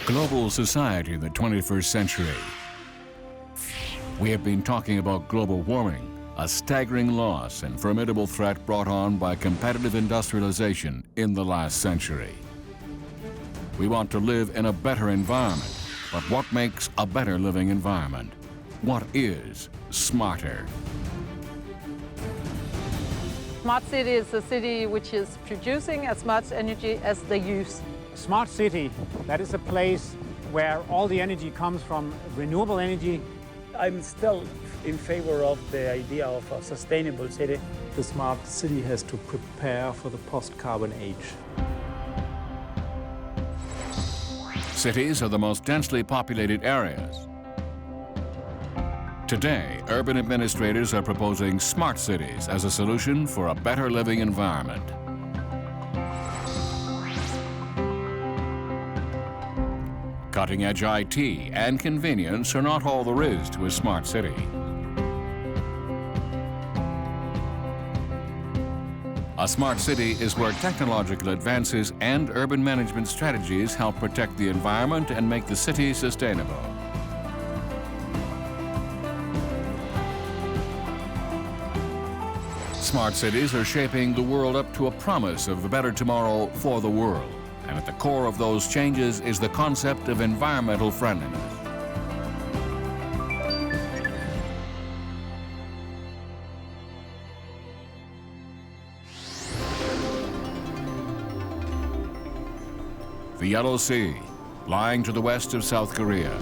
Global society in the 21st century. We have been talking about global warming, a staggering loss and formidable threat brought on by competitive industrialization in the last century. We want to live in a better environment, but what makes a better living environment? What is smarter? Smart city is a city which is producing as much energy as they use. Smart city, that is a place where all the energy comes from renewable energy. I'm still in favor of the idea of a sustainable city. The smart city has to prepare for the post-carbon age. Cities are the most densely populated areas. Today, urban administrators are proposing smart cities as a solution for a better living environment. Cutting-edge IT and convenience are not all there is to a smart city. A smart city is where technological advances and urban management strategies help protect the environment and make the city sustainable. Smart cities are shaping the world up to a promise of a better tomorrow for the world. And at the core of those changes is the concept of environmental friendliness. The Yellow Sea, lying to the west of South Korea.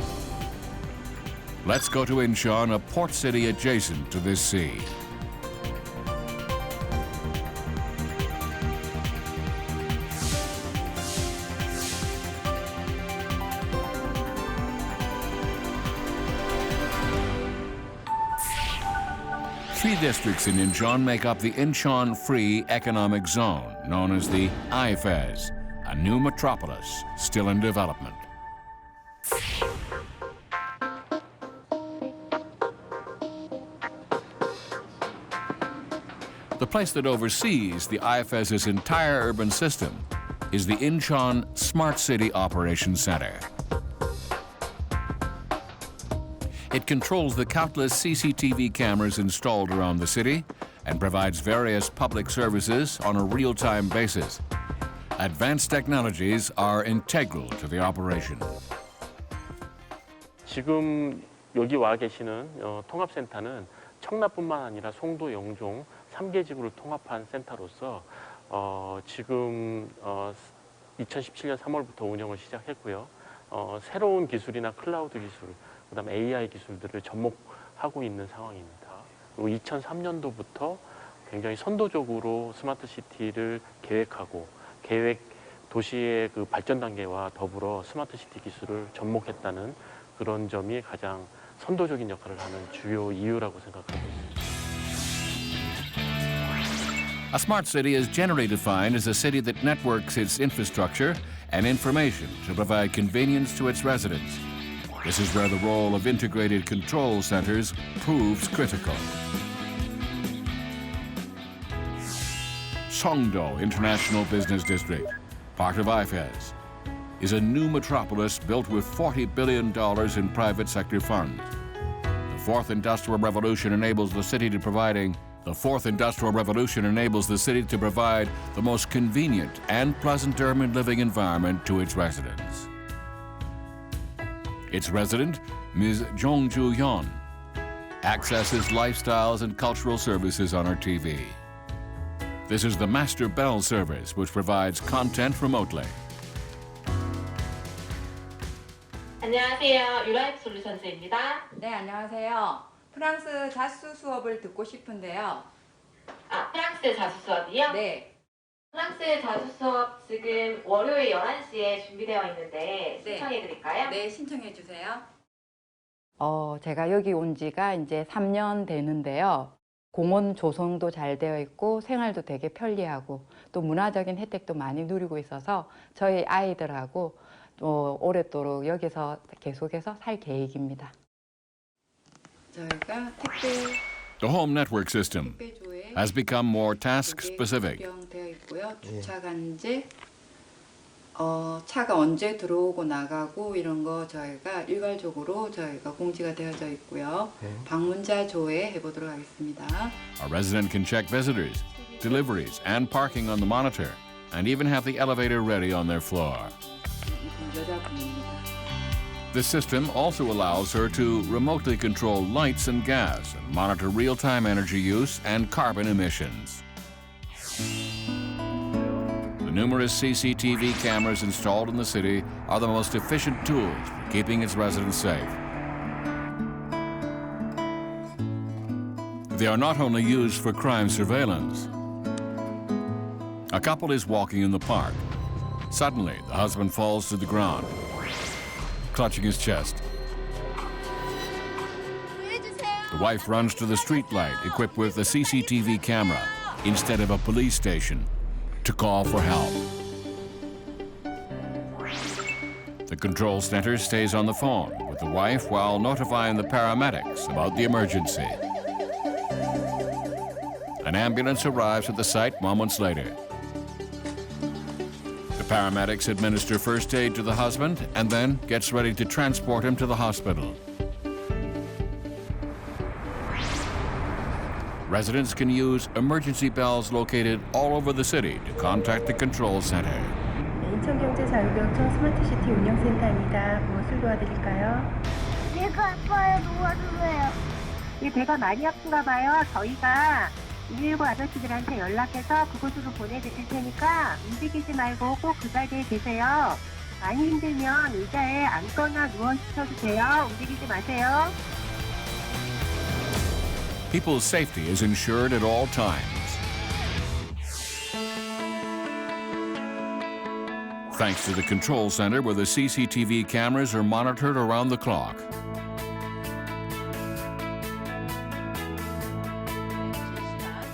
Let's go to Incheon, a port city adjacent to this sea. Three districts in Incheon make up the Incheon Free Economic Zone, known as the IFEZ, a new metropolis still in development. The place that oversees the IFEZ's entire urban system is the Incheon Smart City Operations Center. It controls the countless CCTV cameras installed around the city and provides various public services on a real-time basis. Advanced technologies are integral to the operation. 지금 여기 와 계시는 통합센터는 청라뿐만 아니라 송도, 영종 3개 지구를 통합한 센터로서 지금 2017년 3월부터 운영을 시작했고요. 새로운 기술이나 클라우드 기술, 그다음 AI 기술들을 접목하고 있는 상황입니다. 그리고 2003년도부터 굉장히 선도적으로 스마트 시티를 계획하고 도시의 그 발전 단계와 더불어 스마트 시티 기술을 접목했다는 그런 점이 가장 선도적인 역할을 하는 주요 이유라고 생각하고 있습니다. A smart city is generally defined as a city that networks its infrastructure and information to provide convenience to its residents. This is where the role of integrated control centers proves critical. Songdo International Business District, part of IFEZ, is a new metropolis built with $40 billion in private sector funds. The fourth industrial revolution enables the city to provide the most convenient and pleasant urban living environment to its residents. Its resident, Ms. Jongju Yeon, accesses lifestyles and cultural services on her TV. This is the Master Bell service, which provides content remotely. 안녕하세요. 유라이프 솔루션스입니다. 네, 안녕하세요. 프랑스 자수 수업을 듣고 싶은데요. 프랑스 자수 수업이요? 네. 프랑스 자수 수업 지금 월요일 11시에 준비되어 있는데 신청해 드릴까요? 네, 신청해 주세요. 제가 여기 온 지가 이제 3년 되는데요. 공원 조성도 잘 되어 있고 생활도 되게 편리하고 또 문화적인 혜택도 많이 누리고 있어서 저희 아이들하고 오랫도록 여기서 계속해서 살 계획입니다. 저희가 택배 The home network system has become more task-specific. 되어 있고요. 주차 간제, 차가 언제 들어오고 나가고 이런 거 저희가 일괄적으로 저희가 공지가 되어져 있고요. 방문자 조회해 보도록 하겠습니다. A resident can check visitors, deliveries, and parking on the monitor, and even have the elevator ready on their floor. 여자분입니다. The system also allows her to remotely control lights and gas and monitor real-time energy use and carbon emissions. The numerous CCTV cameras installed in the city are the most efficient tools for keeping its residents safe. They are not only used for crime surveillance. A couple is walking in the park. Suddenly, the husband falls to the ground, clutching his chest. The wife runs to the streetlight equipped with a CCTV camera instead of a police station to call for help. The control center stays on the phone with the wife while notifying the paramedics about the emergency. An ambulance arrives at the site moments later. The paramedics administer first aid to the husband and then gets ready to transport him to the hospital. Residents can use emergency bells located all over the city to contact the control center. 인천경제자유병청 스마트시티 운영센터입니다. 무엇을 도와드릴까요? 배가 아파요. 도와주세요. 이 배가 많이 아픈가 봐요. 저희가 119 아저씨들한테 연락해서 그곳으로 보내드릴 테니까 움직이지 말고 꼭 그 자리에 계세요. 많이 힘들면 의자에 앉거나 누워 있어도 돼요. 움직이지 마세요. People's safety is ensured at all times. Thanks to the control center where the CCTV cameras are monitored around the clock.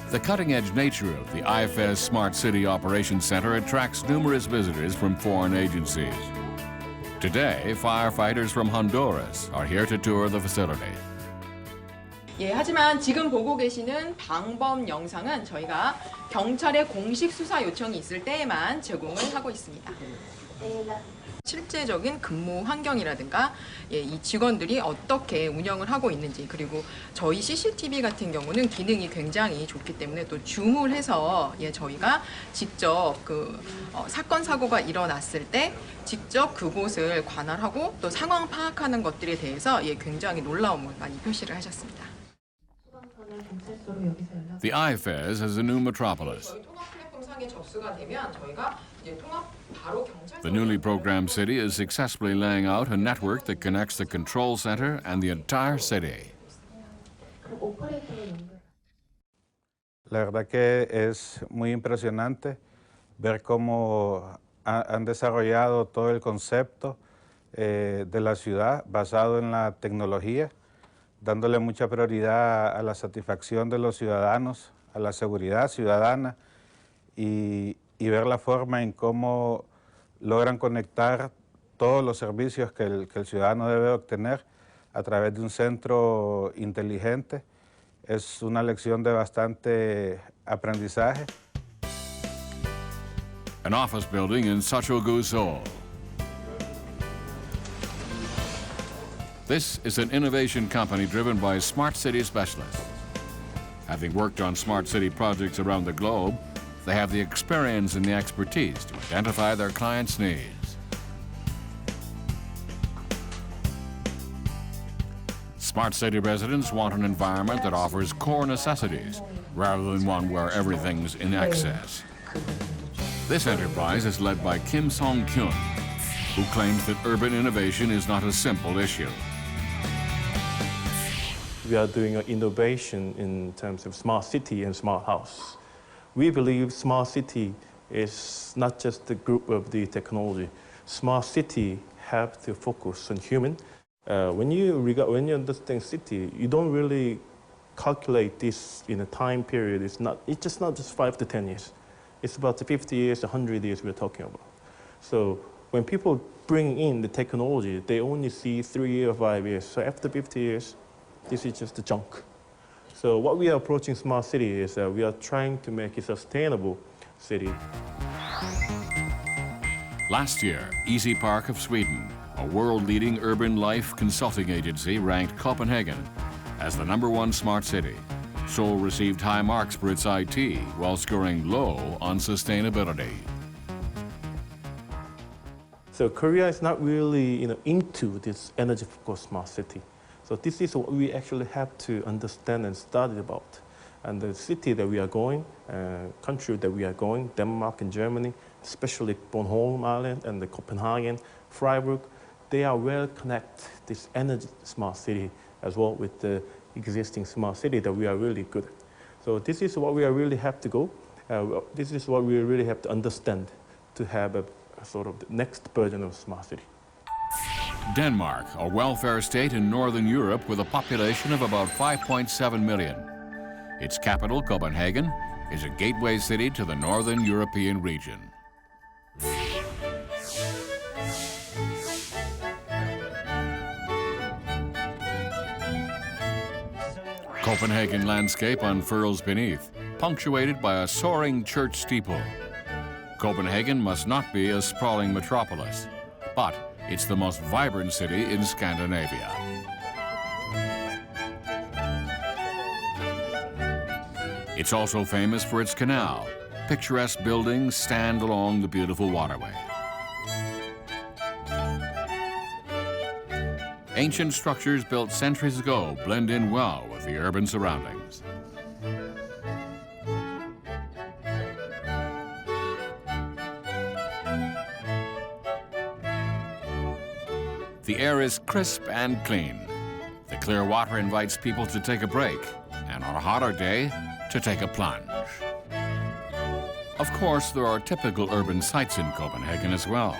The cutting-edge nature of the IFS Smart City Operations Center attracts numerous visitors from foreign agencies. Today, firefighters from Honduras are here to tour the facility. 예, 하지만 지금 보고 계시는 방범 영상은 저희가 경찰의 공식 수사 요청이 있을 때에만 제공을 하고 있습니다. 실제적인 근무 환경이라든가 이 직원들이 어떻게 운영을 하고 있는지, 그리고 저희 CCTV 같은 경우는 기능이 굉장히 좋기 때문에 또 줌을 해서 저희가 직접 사건 사고가 일어났을 때 직접 그곳을 관할하고 또 상황 파악하는 것들에 대해서 굉장히 놀라움을 많이 표시를 하셨습니다. The IFS is a new metropolis. The newly programmed city is successfully laying out a network that connects the control center and the entire city. La verdad que es muy impresionante ver cómo han desarrollado todo el concepto de la ciudad basado en la tecnología, dándole mucha prioridad a la satisfacción de los ciudadanos, a la seguridad ciudadana y ver la forma en cómo logran conectar todos los servicios que el ciudadano debe obtener a través de un centro inteligente. Es una lección de bastante aprendizaje. An office building in Sachogu, Seoul. This is an innovation company driven by smart city specialists. Having worked on smart city projects around the globe, they have the experience and the expertise to identify their clients' needs. Smart city residents want an environment that offers core necessities rather than one where everything's in excess. This enterprise is led by Kim Song-kyun, who claims that urban innovation is not a simple issue. We are doing an innovation in terms of smart city and smart house. We believe smart city is not just the group of the technology. Smart city have to focus on human. When you understand city, you don't really calculate this in a time period. It's just not just 5 to 10 years. It's about the 50 years, 100 years we're talking about. So when people bring in the technology, they only see 3 or 5 years. So after 50 years, this is just the junk. So what we are approaching smart city is we are trying to make a sustainable city. Last year, Easy Park of Sweden, a world-leading urban life consulting agency, ranked Copenhagen as the #1 smart city. Seoul received high marks for its IT, while scoring low on sustainability. So Korea is not really into this energy-focused smart city. So this is what we actually have to understand and study about. And the city that we are going, country that we are going, Denmark and Germany, especially Bornholm Island and the Copenhagen, Freiburg, they are well connected this energy smart city as well with the existing smart city that we are really good at. So this is what we really have to go. This is what we really have to understand to have a sort of the next version of smart city. Denmark, a welfare state in Northern Europe with a population of about 5.7 million. Its capital, Copenhagen, is a gateway city to the Northern European region. Copenhagen landscape unfurls beneath, punctuated by a soaring church steeple. Copenhagen must not be a sprawling metropolis, but it's the most vibrant city in Scandinavia. It's also famous for its canal. Picturesque buildings stand along the beautiful waterway. Ancient structures built centuries ago blend in well with the urban surroundings. The air is crisp and clean. The clear water invites people to take a break, and on a hotter day, to take a plunge. Of course, there are typical urban sites in Copenhagen as well.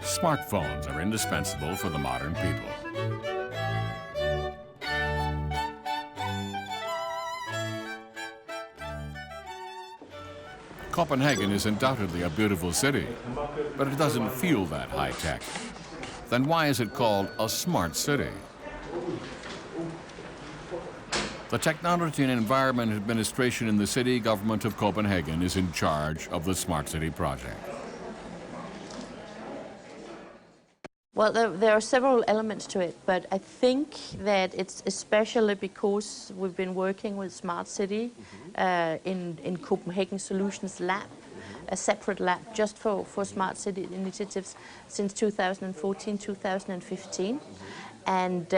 Smartphones are indispensable for the modern people. Copenhagen is undoubtedly a beautiful city, but it doesn't feel that high-tech. Then why is it called a smart city? The Technology and Environment Administration in the city government of Copenhagen is in charge of the Smart City project. Well, there are several elements to it, but I think that it's especially because we've been working with Smart City in Copenhagen Solutions Lab, a separate lab just for Smart City initiatives since 2014, 2015. And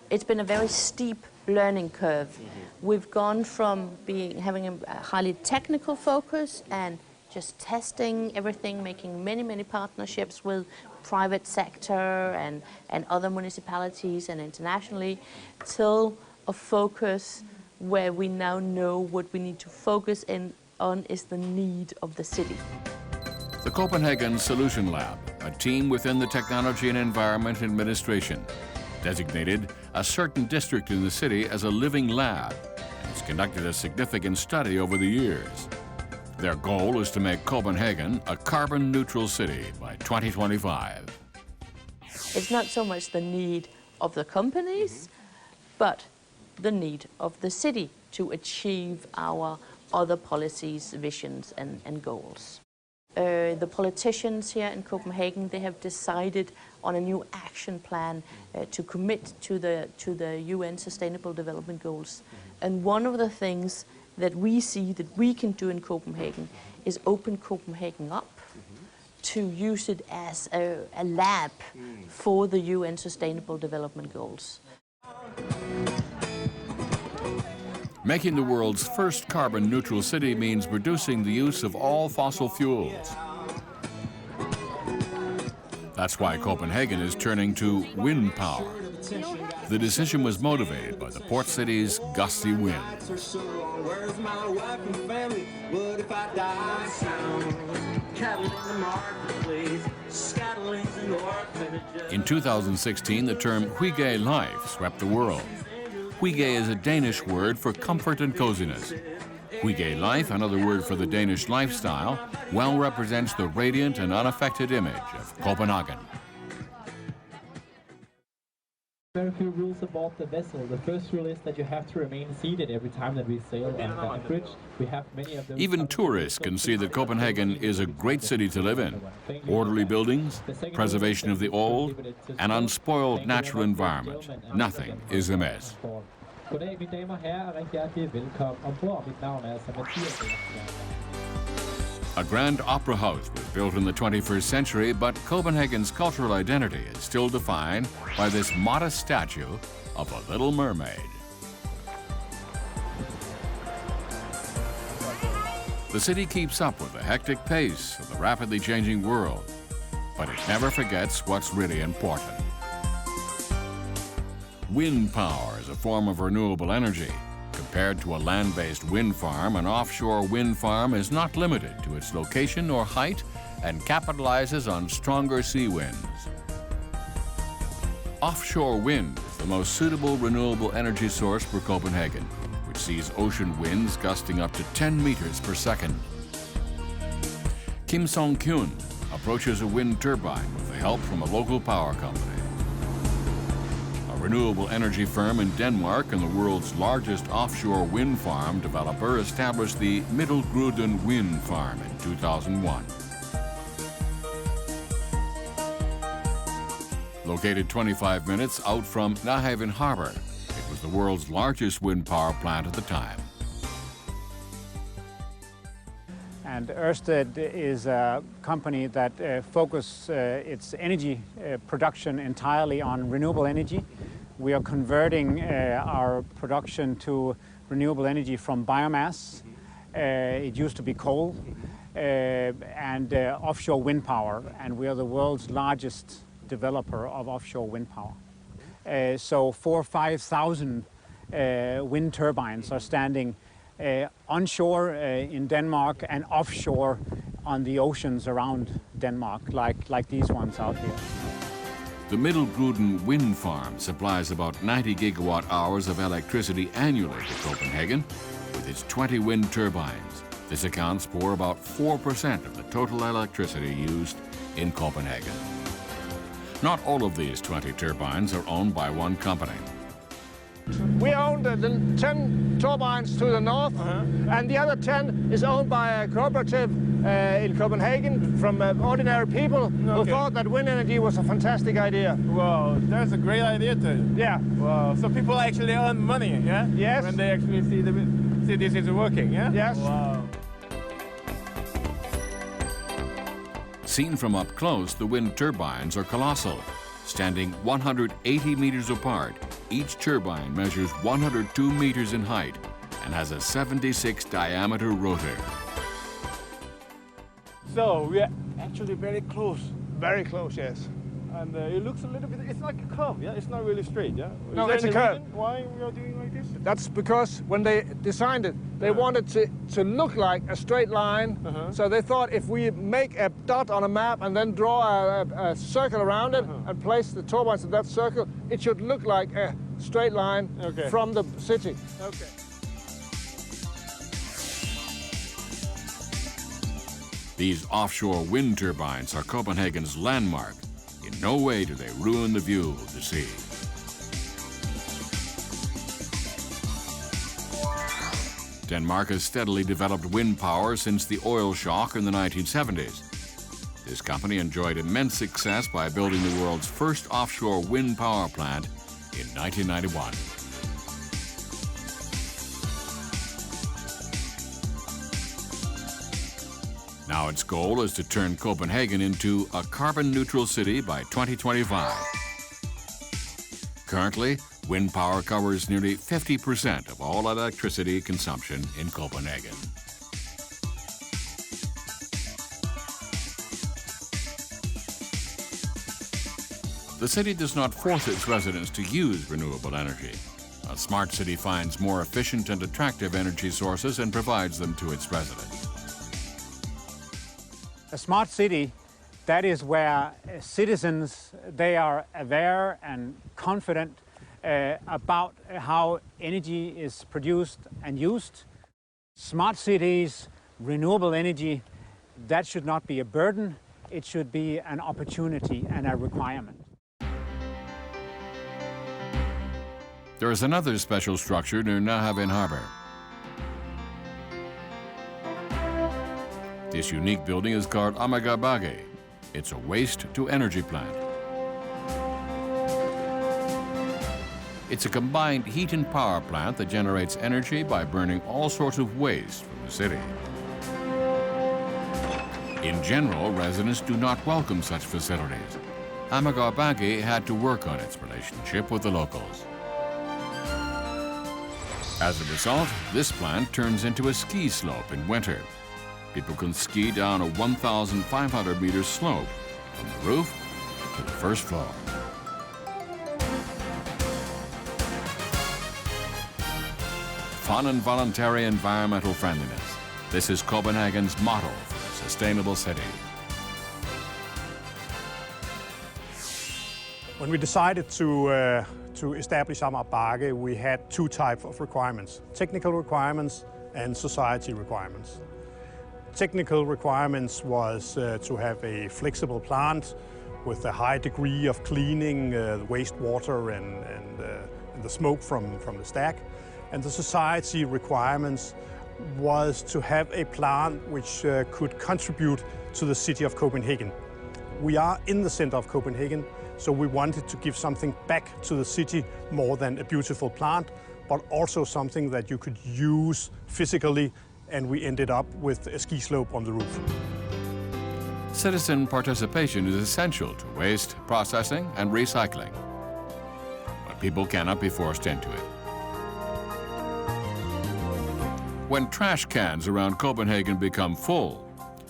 it's been a very steep learning curve. We've gone from having a highly technical focus and just testing everything, making many partnerships with private sector and other municipalities and internationally, till a focus where we now know what we need to focus on is the need of the city. The Copenhagen Solution Lab, a team within the Technology and Environment Administration, designated a certain district in the city as a living lab and has conducted a significant study over the years. Their goal is to make Copenhagen a carbon-neutral city by 2025. It's not so much the need of the companies, but the need of the city to achieve our other policies, visions, and goals. The politicians here in Copenhagen, they have decided on a new action plan to commit to the UN Sustainable Development Goals. And one of the things that we see that we can do in Copenhagen is open Copenhagen up to use it as a lab for the UN Sustainable Development Goals. Making the world's first carbon-neutral city means reducing the use of all fossil fuels. That's why Copenhagen is turning to wind power. The decision was motivated by the port city's gusty winds. In 2016, the term hygge life swept the world. Hygge is a Danish word for comfort and coziness. Hygge life, another word for the Danish lifestyle, well represents the radiant and unaffected image of Copenhagen. Very few rules about the vessel. The first rule is that you have to remain seated every time that we sail on the bridge. We have many of those. Even tourists can see that Copenhagen is a great city to live in. Orderly buildings, preservation of the old, an unspoiled natural environment. Nothing is amiss. Goddag, mine damer og herrer, og rigtig hjertelig velkommen ombord. Mit navn er Mathias. A grand opera house was built in the 21st century, but Copenhagen's cultural identity is still defined by this modest statue of a little mermaid. The city keeps up with the hectic pace of the rapidly changing world, but it never forgets what's really important. Wind power is a form of renewable energy. Compared to a land-based wind farm, an offshore wind farm is not limited to its location or height and capitalizes on stronger sea winds. Offshore wind is the most suitable renewable energy source for Copenhagen, which sees ocean winds gusting up to 10 meters per second. Kim Song-kyun approaches a wind turbine with the help from a local power company. A renewable energy firm in Denmark and the world's largest offshore wind farm developer established the Middelgruden Wind Farm in 2001. Located 25 minutes out from Nahhaven Harbor, it was the world's largest wind power plant at the time. And Ørsted is a company that focuses its energy production entirely on renewable energy. We are converting our production to renewable energy from biomass. It used to be coal and offshore wind power, and we are the world's largest developer of offshore wind power. So 4,000 or 5,000 wind turbines are standing onshore in Denmark and offshore on the oceans around Denmark, like these ones out here. The Middelgruden Wind Farm supplies about 90 gigawatt hours of electricity annually to Copenhagen with its 20 wind turbines. This accounts for about 4% of the total electricity used in Copenhagen. Not all of these 20 turbines are owned by one company. We own the 10 turbines to the north, and the other 10 is owned by a cooperative in Copenhagen from ordinary people who thought that wind energy was a fantastic idea. Well, that's a great idea too. Yeah. Wow. So people actually earn money, yeah? Yes. When they actually see this is working, yeah? Yes. Wow. Seen from up close, the wind turbines are colossal. Standing 180 meters apart, each turbine measures 102 meters in height and has a 76 diameter rotor. So we are actually very close. Very close, yes. And it looks a little bit, it's like a curve, yeah? It's not really straight, yeah? No, it's a curve. Why we are doing like this? That's because when they designed it, they wanted to look like a straight line. So they thought if we make a dot on a map and then draw a circle around it and place the turbines in that circle, it should look like a straight line from the city. Okay. These offshore wind turbines are Copenhagen's landmark. In no way do they ruin the view of the sea. Denmark has steadily developed wind power since the oil shock in the 1970s. This company enjoyed immense success by building the world's first offshore wind power plant in 1991. Now its goal is to turn Copenhagen into a carbon-neutral city by 2025. Currently, wind power covers nearly 50% of all electricity consumption in Copenhagen. The city does not force its residents to use renewable energy. A smart city finds more efficient and attractive energy sources and provides them to its residents. A smart city, that is where citizens, they are aware and confident about how energy is produced and used. Smart cities, renewable energy, that should not be a burden. It should be an opportunity and a requirement. There is another special structure near Nahavin Harbor. This unique building is called Amagabage. It's a waste-to-energy plant. It's a combined heat and power plant that generates energy by burning all sorts of waste from the city. In general, residents do not welcome such facilities. Amagabage had to work on its relationship with the locals. As a result, this plant turns into a ski slope in winter. People can ski down a 1,500-meter slope from the roof to the first floor. Fun and voluntary environmental friendliness. This is Copenhagen's motto for a sustainable city. When we decided to establish Amagabage, we had two types of requirements: technical requirements and society requirements. Technical requirements was to have a flexible plant with a high degree of cleaning wastewater and the smoke from the stack. And the society requirements was to have a plant which could contribute to the city of Copenhagen. We are in the center of Copenhagen, so we wanted to give something back to the city more than a beautiful plant, but also something that you could use physically, and we ended up with a ski slope on the roof. Citizen participation is essential to waste processing and recycling, but people cannot be forced into it. When trash cans around Copenhagen become full,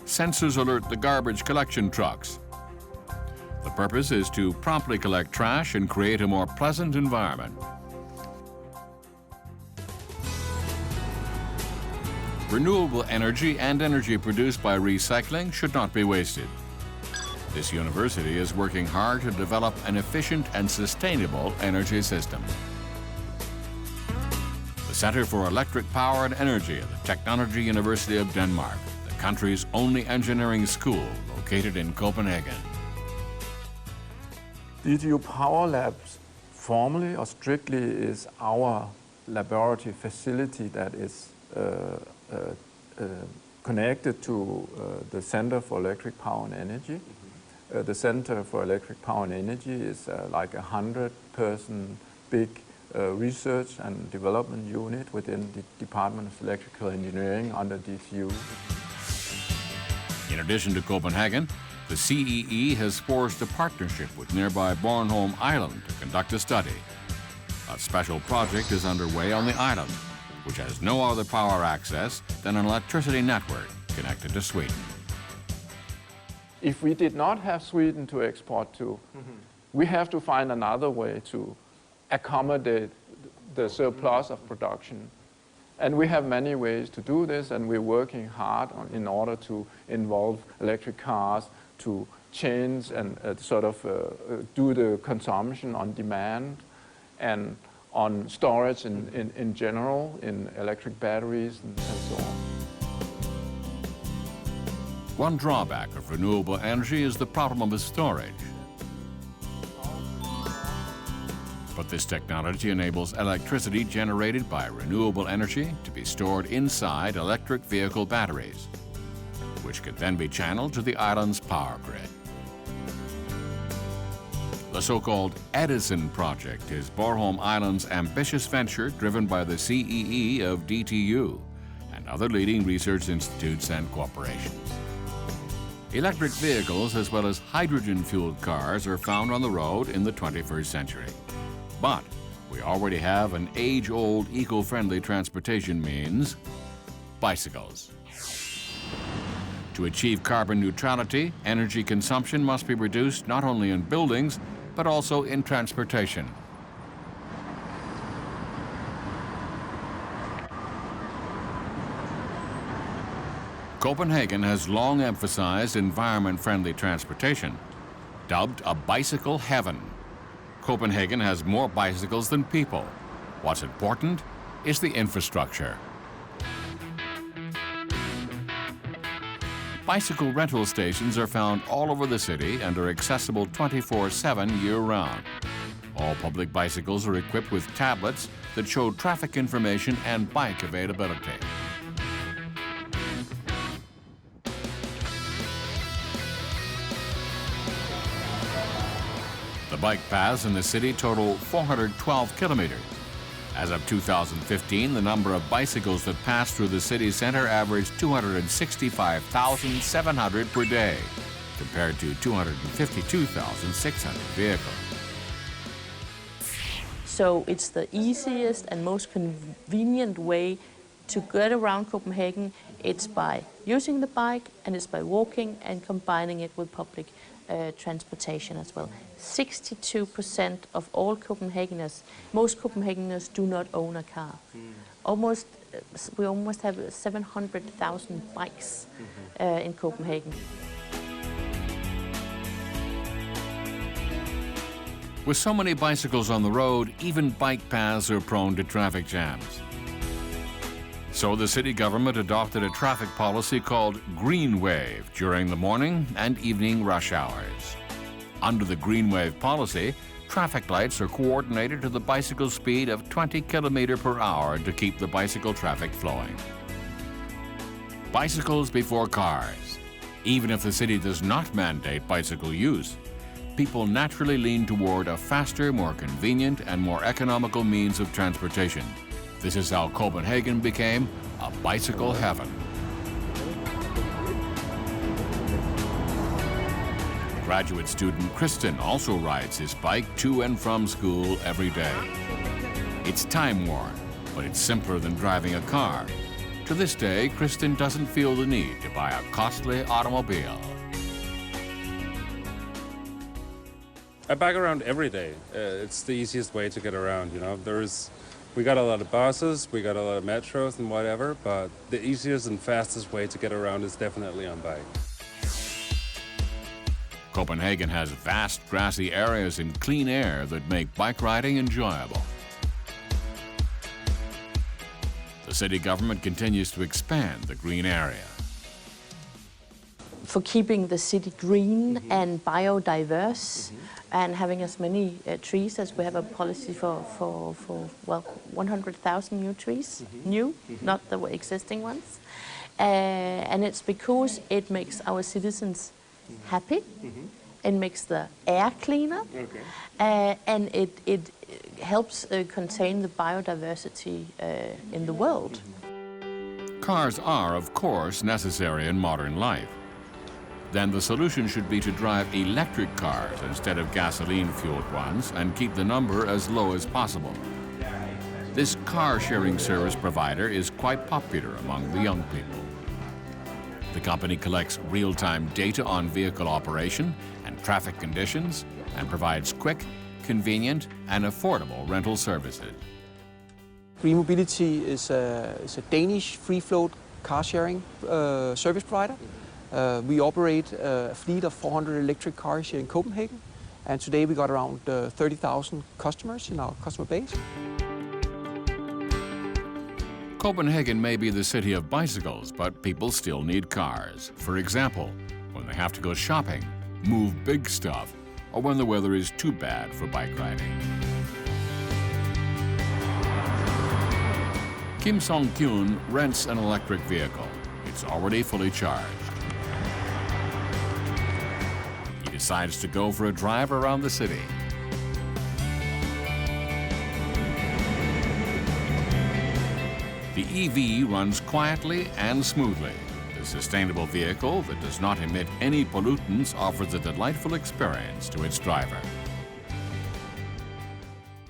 sensors alert the garbage collection trucks. The purpose is to promptly collect trash and create a more pleasant environment. Renewable energy and energy produced by recycling should not be wasted. This university is working hard to develop an efficient and sustainable energy system. The Center for Electric Power and Energy at the Technology University of Denmark, the country's only engineering school located in Copenhagen. DTU Power Labs formally or strictly is our laboratory facility that is connected to the Center for Electric Power and Energy. The Center for Electric Power and Energy is like a 100-person big research and development unit within the Department of Electrical Engineering under DTU. In addition to Copenhagen, the CEE has forged a partnership with nearby Bornholm Island to conduct a study. A special project is underway on the island, which has no other power access than an electricity network connected to Sweden. If we did not have Sweden to export to, we have to find another way to accommodate the surplus of production. And we have many ways to do this, and we're working hard in order to involve electric cars, to change and do the consumption on demand, and on storage in general, in electric batteries and so on. One drawback of renewable energy is the problem of storage. But this technology enables electricity generated by renewable energy to be stored inside electric vehicle batteries, which can then be channeled to the island's power grid. The so-called Edison project is Bornholm Island's ambitious venture driven by the CEE of DTU and other leading research institutes and corporations. Electric vehicles as well as hydrogen-fueled cars are found on the road in the 21st century. But we already have an age-old eco-friendly transportation means: bicycles. To achieve carbon neutrality, energy consumption must be reduced not only in buildings, but also in transportation. Copenhagen has long emphasized environment-friendly transportation, dubbed a bicycle heaven. Copenhagen has more bicycles than people. What's important is the infrastructure. Bicycle rental stations are found all over the city and are accessible 24/7 year-round. All public bicycles are equipped with tablets that show traffic information and bike availability. The bike paths in the city total 412 kilometers. As of 2015, the number of bicycles that pass through the city center averaged 265,700 per day, compared to 252,600 vehicles. So it's the easiest and most convenient way to get around Copenhagen. It's by using the bike, and it's by walking and combining it with public transportation as well. 62% of all Copenhageners, most Copenhageners do not own a car. We almost have 700,000 bikes in Copenhagen. With so many bicycles on the road, even bike paths are prone to traffic jams. So the city government adopted a traffic policy called Green Wave during the morning and evening rush hours. Under the Green Wave policy, traffic lights are coordinated to the bicycle speed of 20 kilometers per hour to keep the bicycle traffic flowing. Bicycles before cars. Even if the city does not mandate bicycle use, people naturally lean toward a faster, more convenient, and more economical means of transportation. This is how Copenhagen became a bicycle heaven. Graduate student Kristen also rides his bike to and from school every day. It's time-worn, but it's simpler than driving a car. To this day, Kristen doesn't feel the need to buy a costly automobile. I bike around every day. It's the easiest way to get around, you know. We got a lot of buses, we got a lot of metros and whatever, but the easiest and fastest way to get around is definitely on bike. Copenhagen has vast grassy areas and clean air that make bike riding enjoyable. The city government continues to expand the green area. For keeping the city green and biodiverse, and having as many trees as we have a policy for 100,000 new trees, not the existing ones. And it's because it makes our citizens happy, it makes the air cleaner, and it helps contain the biodiversity in the world. Cars are, of course, necessary in modern life. Then the solution should be to drive electric cars instead of gasoline-fueled ones and keep the number as low as possible. This car-sharing service provider is quite popular among the young people. The company collects real-time data on vehicle operation and traffic conditions and provides quick, convenient, and affordable rental services. Green Mobility is a Danish free-float car-sharing service provider. We operate a fleet of 400 electric cars here in Copenhagen, and today we got around 30,000 customers in our customer base. Copenhagen may be the city of bicycles, but people still need cars. For example, when they have to go shopping, move big stuff, or when the weather is too bad for bike riding. Kim Song-kyun rents an electric vehicle. It's already fully charged. He decides to go for a drive around the city. The EV runs quietly and smoothly. The sustainable vehicle that does not emit any pollutants offers a delightful experience to its driver.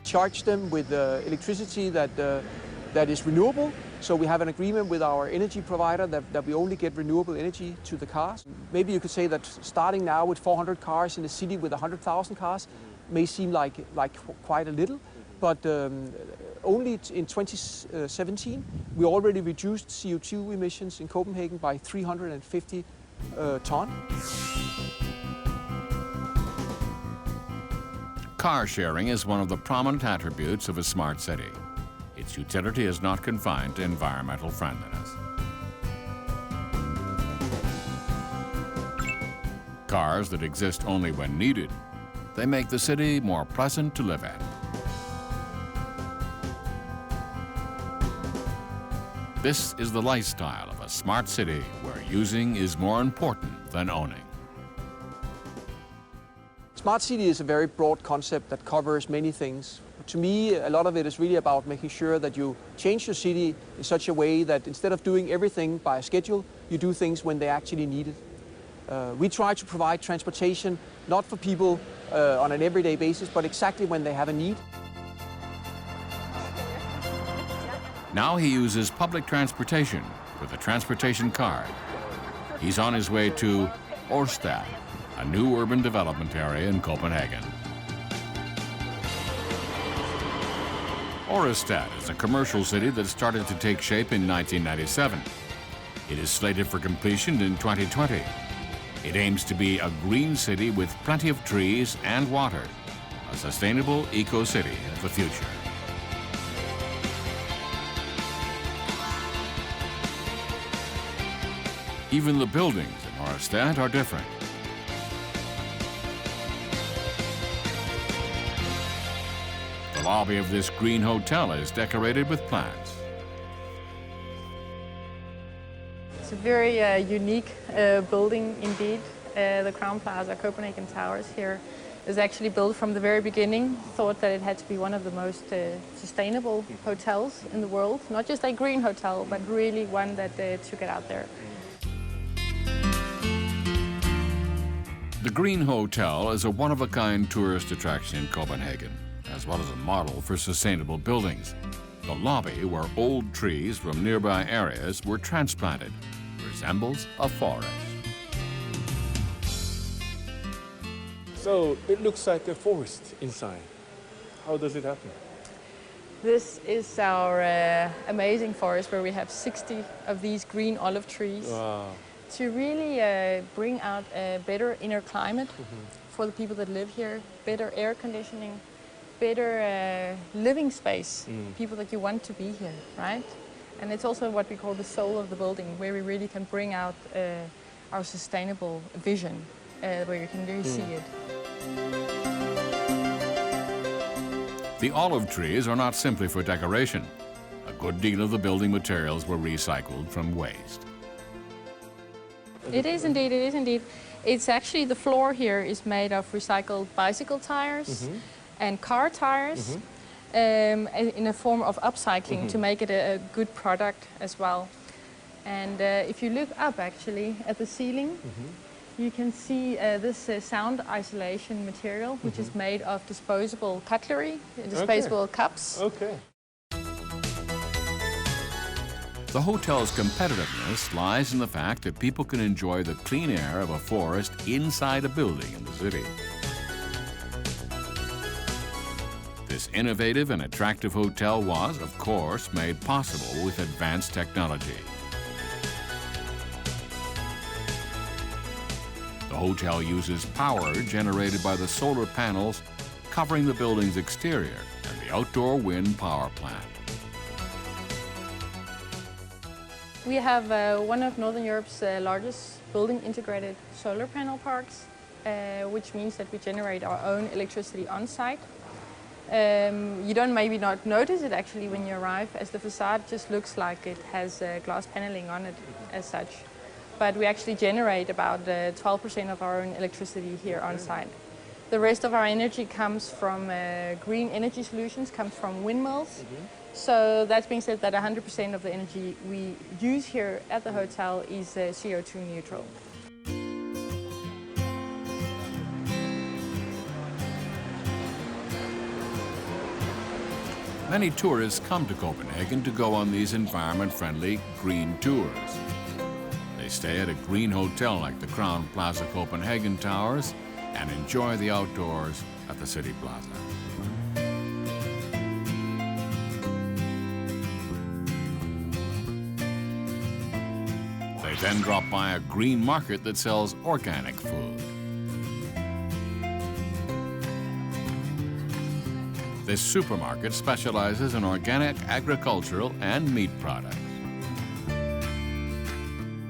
Charge them with electricity that is renewable. So we have an agreement with our energy provider that we only get renewable energy to the cars. Maybe you could say that starting now with 400 cars in a city with 100,000 cars may seem like quite a little, but only in 2017 we already reduced CO2 emissions in Copenhagen by 350 tons. Car sharing is one of the prominent attributes of a smart city. Its utility is not confined to environmental friendliness. Cars that exist only when needed they make the city more pleasant to live in. This is the lifestyle of a smart city where using is more important than owning. Smart city is a very broad concept that covers many things. To me, a lot of it is really about making sure that you change your city in such a way that instead of doing everything by a schedule, you do things when they actually need it. We try to provide transportation not for people on an everyday basis, but exactly when they have a need. Now he uses public transportation with a transportation card. He's on his way to Ørsted, a new urban development area in Copenhagen. Ørsted is a commercial city that started to take shape in 1997. It is slated for completion in 2020. It aims to be a green city with plenty of trees and water, a sustainable eco-city of the future. Even the buildings in Ørsted are different. The lobby of this green hotel is decorated with plants. It's a very unique building indeed. The Crown Plaza Copenhagen Towers here is actually built from the very beginning, thought that it had to be one of the most sustainable hotels in the world. Not just a green hotel, but really one that took it out there. The Green Hotel is a one-of-a-kind tourist attraction in Copenhagen, as well as a model for sustainable buildings. The lobby, where old trees from nearby areas were transplanted, resembles a forest. So it looks like a forest inside. How does it happen? This is our amazing forest where we have 60 of these green olive trees. Wow. To really bring out a better inner climate for the people that live here, better air conditioning, better living space, people that you want to be here, right? And it's also what we call the soul of the building, where we really can bring out our sustainable vision, where you can really see it. The olive trees are not simply for decoration. A good deal of the building materials were recycled from waste. It is indeed, it is indeed. It's actually, the floor here is made of recycled bicycle tires and car tires in a form of upcycling to make it a good product as well. And if you look up actually at the ceiling, you can see this sound isolation material, which is made of disposable cutlery, disposable cups. Okay. The hotel's competitiveness lies in the fact that people can enjoy the clean air of a forest inside a building in the city. This innovative and attractive hotel was, of course, made possible with advanced technology. The hotel uses power generated by the solar panels covering the building's exterior and the outdoor wind power plant. We have one of Northern Europe's largest building integrated solar panel parks, which means that we generate our own electricity on site. You don't maybe not notice it actually when you arrive, as the facade just looks like it has glass paneling on it as such. But we actually generate about 12% of our own electricity here on site. The rest of our energy comes from green energy solutions, comes from windmills. So that being said, that 100% of the energy we use here at the hotel is CO2 neutral. Many tourists come to Copenhagen to go on these environment-friendly green tours. They stay at a green hotel like the Crown Plaza Copenhagen Towers and enjoy the outdoors at the City Plaza. They then drop by a green market that sells organic food. This supermarket specializes in organic, agricultural, and meat products.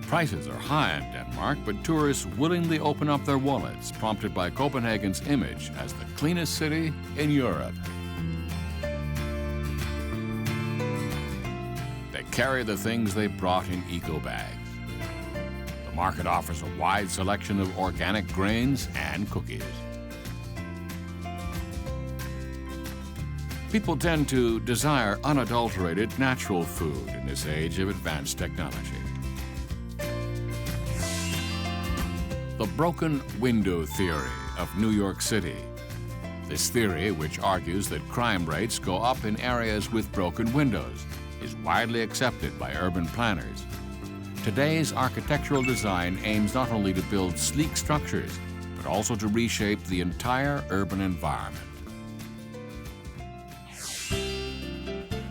Prices are high in Denmark, landmark, but tourists willingly open up their wallets, prompted by Copenhagen's image as the cleanest city in Europe. They carry the things they brought in eco bags. The market offers a wide selection of organic grains and cookies. People tend to desire unadulterated natural food in this age of advanced technology. The broken window theory of New York City. This theory, which argues that crime rates go up in areas with broken windows, is widely accepted by urban planners. Today's architectural design aims not only to build sleek structures, but also to reshape the entire urban environment.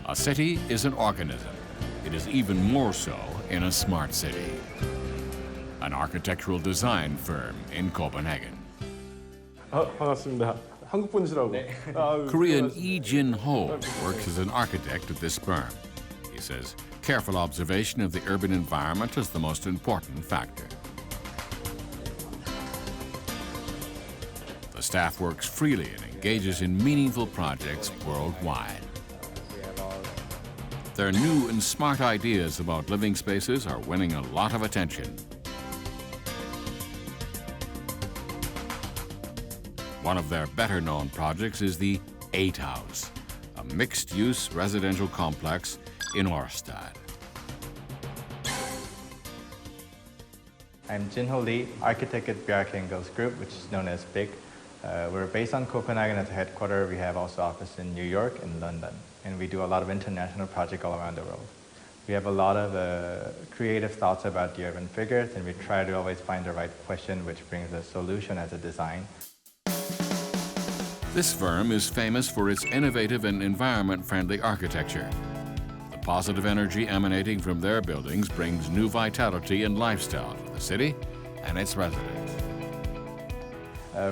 A city is an organism. It is even more so in a smart city. An architectural design firm in Copenhagen. 반갑습니다. 한국 분이시라고. Korean Lee Jin-ho works as an architect at this firm. He says careful observation of the urban environment is the most important factor. The staff works freely and engages in meaningful projects worldwide. Their new and smart ideas about living spaces are winning a lot of attention. One of their better-known projects is the 8 House, a mixed-use residential complex in Årstad. I'm Jin-ho Lee, architect at Bjarke Ingels Group, which is known as BIG. We're based on Copenhagen as a headquarters. We have also office in New York and London, and we do a lot of international projects all around the world. We have a lot of creative thoughts about the urban figures, and we try to always find the right question which brings a solution as a design. This firm is famous for its innovative and environment-friendly architecture. The positive energy emanating from their buildings brings new vitality and lifestyle to the city and its residents.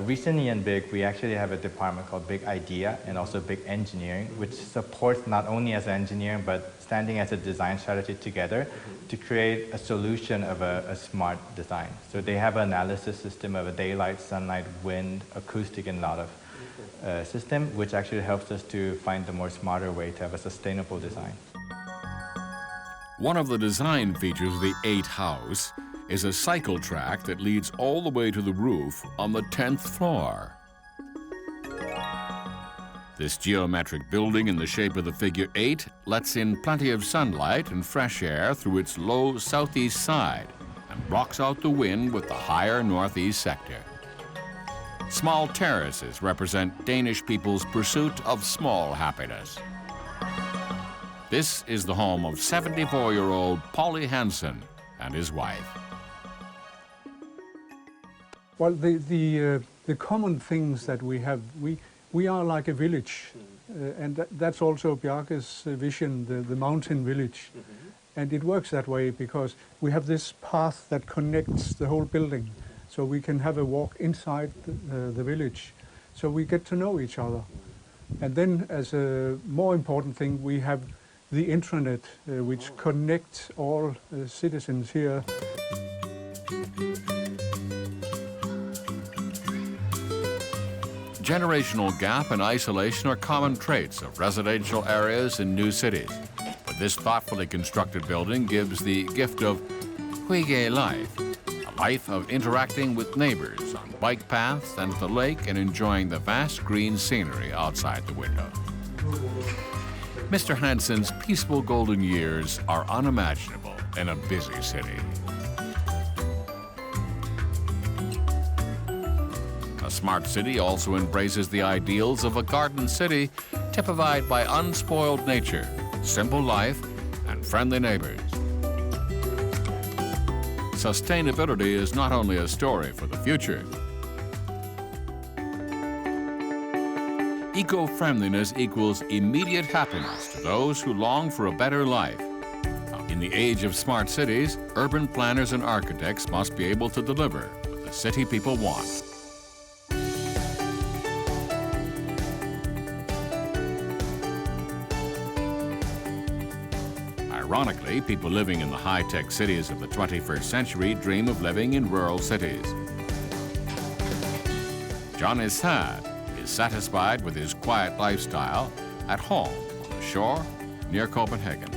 Recently in BIG, we actually have a department called BIG Idea and also BIG Engineering, which supports not only as engineering, but standing as a design strategy together to create a solution of a smart design. So they have an analysis system of a daylight, sunlight, wind, acoustic, and a lot of system, which actually helps us to find the more smarter way to have a sustainable design. One of the design features of the 8 House is a cycle track that leads all the way to the roof on the 10th floor. This geometric building in the shape of the figure 8 lets in plenty of sunlight and fresh air through its low southeast side and blocks out the wind with the higher northeast sector. Small terraces represent Danish people's pursuit of small happiness. This is the home of 74-year-old Polly Hansen and his wife. Well, the common things that we have, we are like a village, and that's also Bjarke's vision, the mountain village. And it works that way because we have this path that connects the whole building, so we can have a walk inside the village, so we get to know each other. And then, as a more important thing, we have the intranet, which connects all citizens here. Generational gap and isolation are common traits of residential areas in new cities. But this thoughtfully constructed building gives the gift of hygge life, a life of interacting with neighbors on bike paths and at the lake and enjoying the vast green scenery outside the window. Mr. Hansen's peaceful golden years are unimaginable in a busy city. A smart city also embraces the ideals of a garden city typified by unspoiled nature, simple life, and friendly neighbors. Sustainability is not only a story for the future. Eco-friendliness equals immediate happiness to those who long for a better life. In the age of smart cities, urban planners and architects must be able to deliver the city people want. I Ironically, people living in the high-tech cities of the 21st century dream of living in rural cities. John is satisfied with his quiet lifestyle at home on the shore near Copenhagen.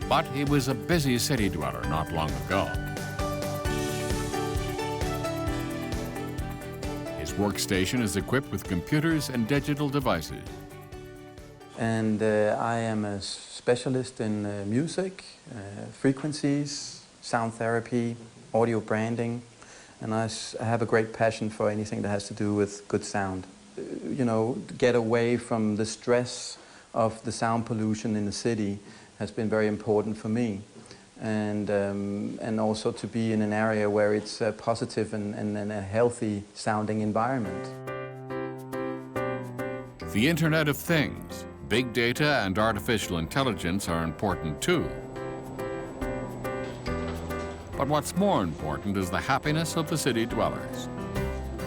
But he was a busy city dweller not long ago. His workstation is equipped with computers and digital devices. And I am a specialist in music, frequencies, sound therapy, audio branding, and I have a great passion for anything that has to do with good sound. You know, get away from the stress of the sound pollution in the city has been very important for me. And also to be in an area where it's positive and a healthy sounding environment. The Internet of Things, big data and artificial intelligence are important too. But what's more important is the happiness of the city dwellers.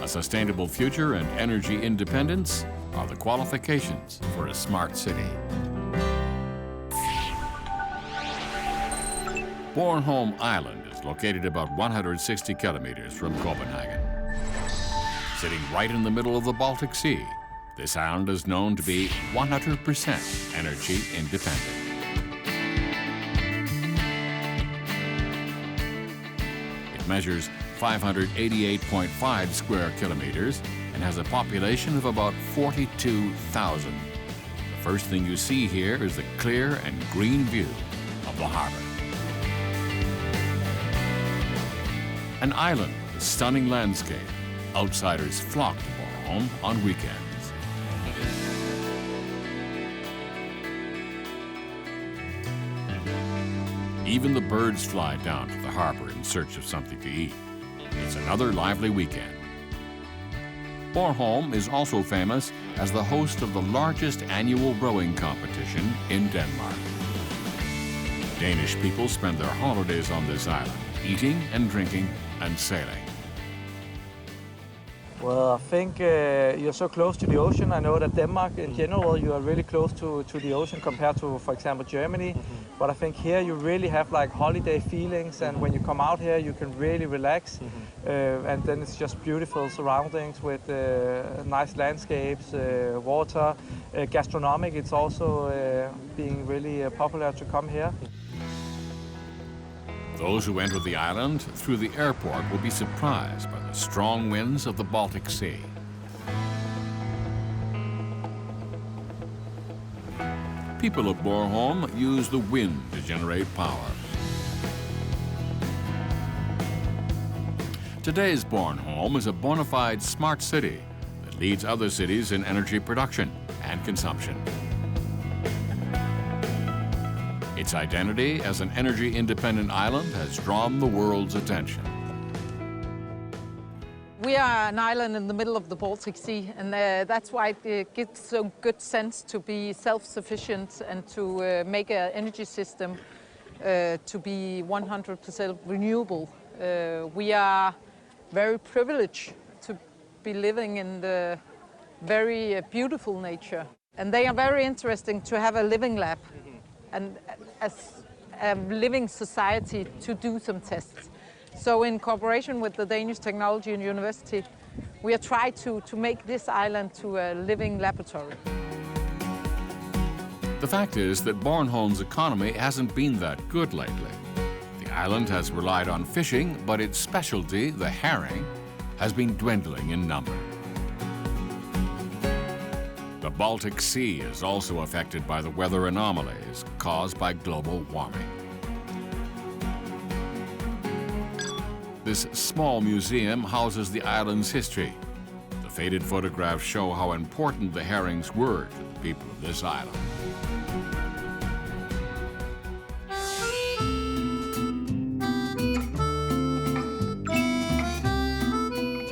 A sustainable future and energy independence are the qualifications for a smart city. Bornholm Island is located about 160 kilometers from Copenhagen. Sitting right in the middle of the Baltic Sea, this island is known to be 100% energy independent. It measures 588.5 square kilometers and has a population of about 42,000. The first thing you see here is the clear and green view of the harbor. An island with a stunning landscape. Outsiders flock to Bornholm on weekends. Even the birds fly down to the harbor in search of something to eat. It's another lively weekend. Bornholm is also famous as the host of the largest annual rowing competition in Denmark. Danish people spend their holidays on this island, eating and drinking and sailing. Well, I think you're so close to the ocean. I know that Denmark in general, you are really close to the ocean compared to, for example, Germany. But I think here you really have like holiday feelings, and when you come out here, you can really relax. And then it's just beautiful surroundings with nice landscapes, water, gastronomic. It's also being really popular to come here. Those who enter the island through the airport will be surprised by the strong winds of the Baltic Sea. People of Bornholm use the wind to generate power. Today's Bornholm is a bona fide smart city that leads other cities in energy production and consumption. Its identity as an energy-independent island has drawn the world's attention. We are an island in the middle of the Baltic Sea, and that's why it gives so good sense to be self-sufficient and to make an energy system to be 100% renewable. We are very privileged to be living in the very beautiful nature. And they are very interesting to have a living lab and as a living society to do some tests. So in cooperation with the Danish Technology and University, we are trying to make this island to a living laboratory. The fact is that Bornholm's economy hasn't been that good lately. The island has relied on fishing, but its specialty, the herring, has been dwindling in number. The Baltic Sea is also affected by the weather anomalies caused by global warming. This small museum houses the island's history. The faded photographs show how important the herrings were to the people of this island.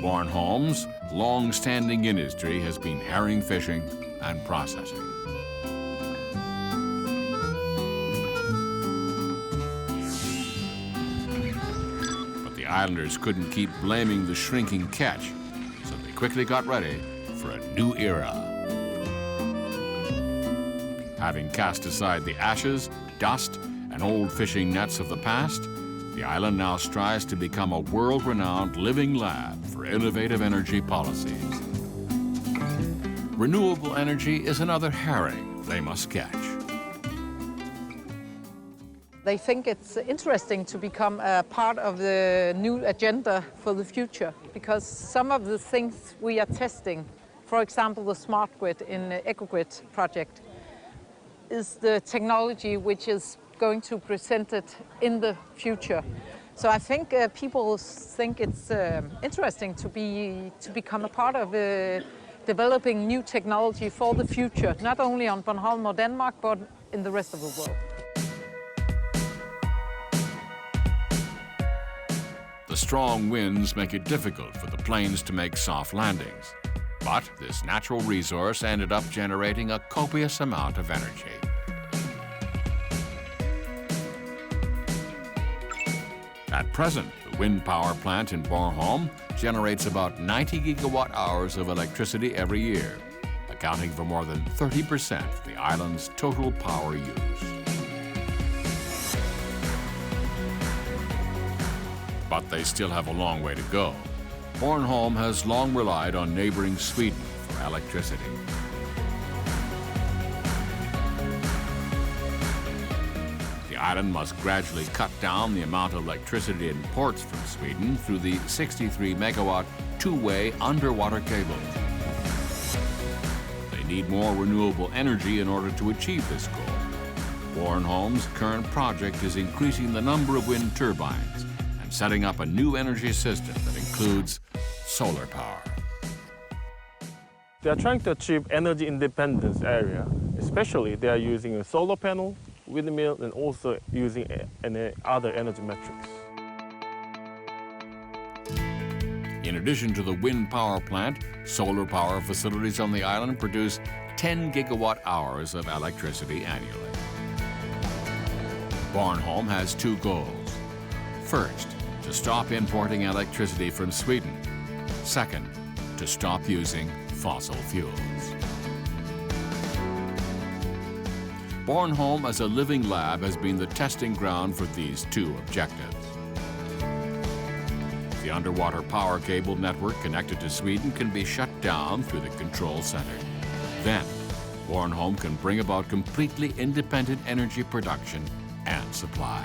Bornholm's long-standing industry has been herring fishing and processing. But the islanders couldn't keep blaming the shrinking catch, so they quickly got ready for a new era. Having cast aside the ashes, dust, and old fishing nets of the past, the island now strives to become a world-renowned living lab for innovative energy policies. Renewable energy is another herring they must catch. They think it's interesting to become a part of the new agenda for the future, because some of the things we are testing, for example, the smart grid in the EcoGrid project, is the technology which is going to present it in the future. So I think people think it's interesting to become a part of developing new technology for the future, not only on Bornholm or Denmark, but in the rest of the world. The strong winds make it difficult for the planes to make soft landings. But this natural resource ended up generating a copious amount of energy. At present, the wind power plant in Bornholm generates about 90 gigawatt hours of electricity every year, accounting for more than 30% of the island's total power use. But they still have a long way to go. Bornholm has long relied on neighboring Sweden for electricity. The island must gradually cut down the amount of electricity it imports from Sweden through the 63-megawatt two-way underwater cable. They need more renewable energy in order to achieve this goal. Bornholm's current project is increasing the number of wind turbines and setting up a new energy system that includes solar power. They are trying to achieve energy independence area, especially they are using a solar panel, windmill, and also using other energy metrics. In addition to the wind power plant, solar power facilities on the island produce 10 gigawatt hours of electricity annually. Bornholm has two goals. First, to stop importing electricity from Sweden. Second, to stop using fossil fuels. Bornholm as a living lab has been the testing ground for these two objectives. The underwater power cable network connected to Sweden can be shut down through the control center. Then, Bornholm can bring about completely independent energy production and supply.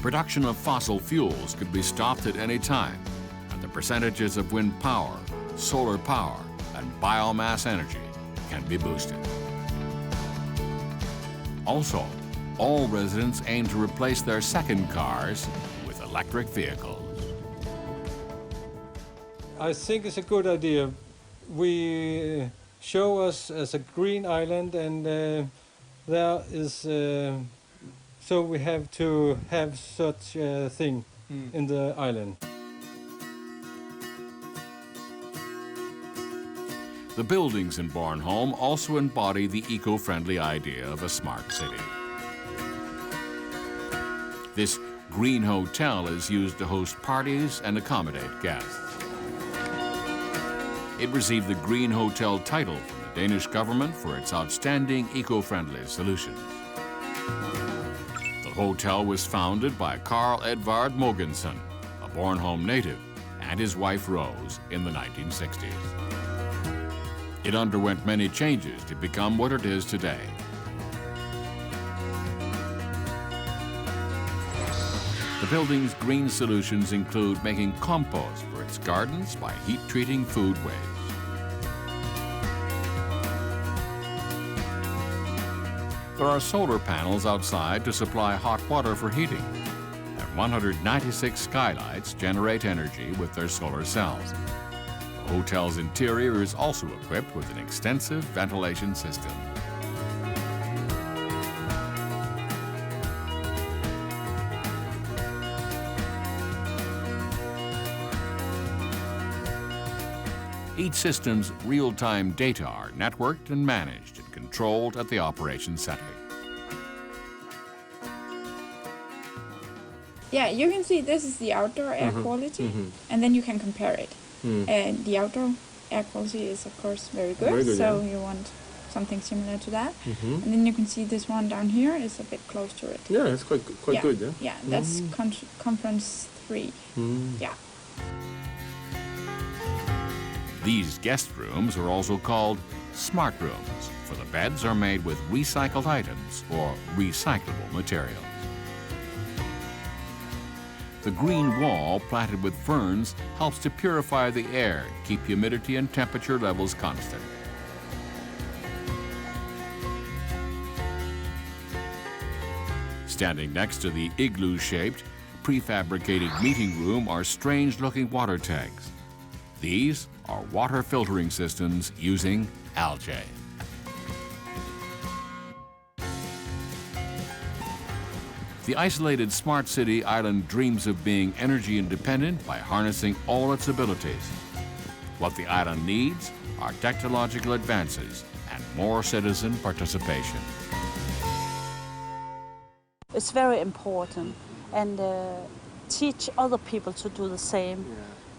Production of fossil fuels could be stopped at any time, and the percentages of wind power, solar power, and biomass energy can be boosted. Also, all residents aim to replace their second cars with electric vehicles. I think it's a good idea. We show us as a green island, and there is so we have to have such a thing in the island. The buildings in Bornholm also embody the eco-friendly idea of a smart city. This green hotel is used to host parties and accommodate guests. It received the Green Hotel title from the Danish government for its outstanding eco-friendly solutions. The hotel was founded by Carl Edvard Mogensen, a Bornholm native, and his wife Rose in the 1960s. It underwent many changes to become what it is today. The building's green solutions include making compost for its gardens by heat-treating food waste. There are solar panels outside to supply hot water for heating, and 196 skylights generate energy with their solar cells. The hotel's interior is also equipped with an extensive ventilation system. Each system's real-time data are networked and managed and controlled at the operations center. Yeah, you can see this is the outdoor air quality, and then you can compare it. And the outdoor air quality is, of course, very good. Very good, so yeah. you want something similar to that. And then you can see this one down here is a bit close to it. Yeah, it's quite good, yeah? Yeah, that's conference 3. Yeah. These guest rooms are also called smart rooms, for the beds are made with recycled items or recyclable materials. The green wall planted with ferns helps to purify the air, keep humidity and temperature levels constant. Standing next to the igloo-shaped, prefabricated meeting room are strange-looking water tanks. These are water filtering systems using algae. The isolated smart city island dreams of being energy independent by harnessing all its abilities. What the island needs are technological advances and more citizen participation. It's very important, and teach other people to do the same.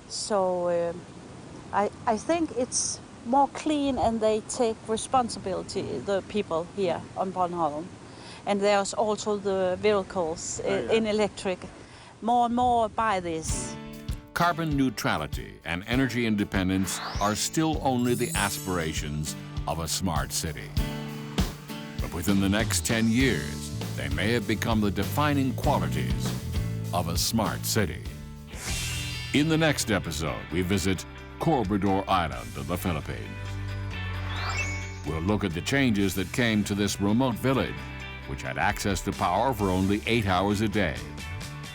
So I think it's more clean, and they take responsibility, the people here on Bornholm. And there's also the vehicles in electric. More and more buy this. Carbon neutrality and energy independence are still only the aspirations of a smart city. But within the next 10 years, they may have become the defining qualities of a smart city. In the next episode, we visit Corobrador Island of the Philippines. We'll look at the changes that came to this remote village, which had access to power for only 8 hours a day.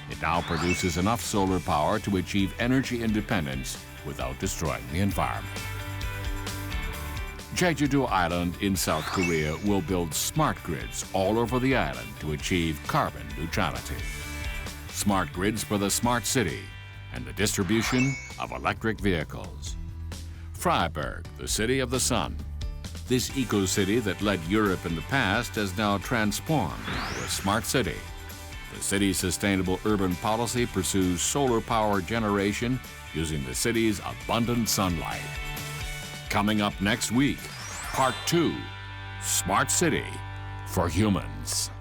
It now produces enough solar power to achieve energy independence without destroying the environment. Jeju-do Island in South Korea will build smart grids all over the island to achieve carbon neutrality. Smart grids for the smart city and the distribution of electric vehicles. Freiburg, the city of the sun. This eco-city that led Europe in the past has now transformed into a smart city. The city's sustainable urban policy pursues solar power generation using the city's abundant sunlight. Coming up next week, Part 2, Smart City for Humans.